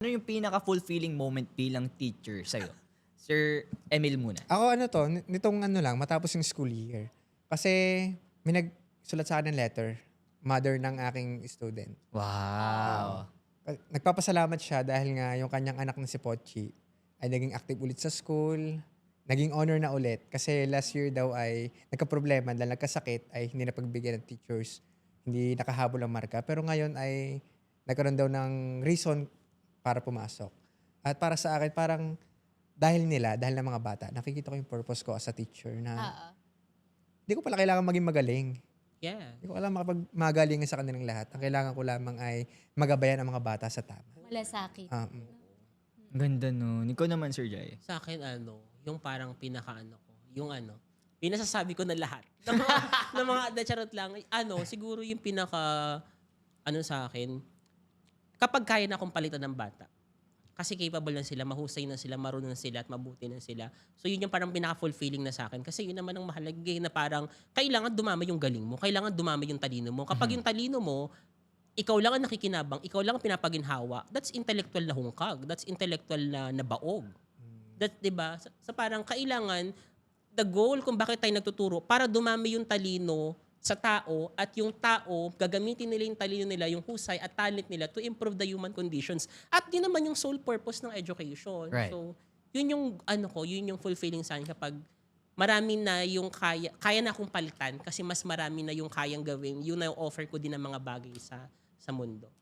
Ano yung pinaka-fulfilling moment bilang teacher sa'yo? Sir Emil muna. Ako nitong lang, matapos yung school year. Kasi may nagsulat sa akin ng letter, mother ng aking student. Wow. Nagpapasalamat siya dahil nga yung kanyang anak na si Pochi ay naging active ulit sa school, naging honor na ulit. Kasi last year daw ay nagka-problema dahil nagkasakit ay hindi na pagbigyan ng teachers, hindi nakahabol ang marka. Pero ngayon ay nagkaroon daw ng reason para pumasok. At para sa akin, parang dahil ng mga bata, nakikita ko yung purpose ko as a teacher na Oo. hindi ko pala kailangan maging magaling. Yeah. Hindi ko alam makapagmagalingan sa kanilang lahat. Ang kailangan ko lamang ay magabayan ang mga bata sa tama. Malasakit. Ganda nun. Ikaw naman, Sir Jai. Sa akin, yung parang ko, yung pinasasabi ko na lahat. ng mga charot lang, siguro yung sa akin, kapag kaya na akong palitan ng bata, kasi capable na sila, mahusay na sila, marunong na sila, at mabuti na sila. So yun yung parang pinaka-fulfilling na sa akin. Kasi yun naman ang mahalaga na parang kailangan dumama yung galing mo, kailangan dumama yung talino mo. Kapag yung talino mo, ikaw lang ang nakikinabang, ikaw lang ang pinapaginhawa, that's intellectual na hungkag, that's intellectual na baog. That, diba? Sa parang kailangan, the goal kung bakit tayo nagtuturo, para dumami yung talino sa tao at yung tao, gagamitin nila yung talino nila, yung husay at talent nila to improve the human conditions. At yun naman yung sole purpose ng education. Right. So, yun yung, yun yung fulfilling sa akin kapag marami na yung kaya na akong palitan kasi mas marami na yung kayang gawin, yun na yung offer ko din ng mga bagay sa mundo.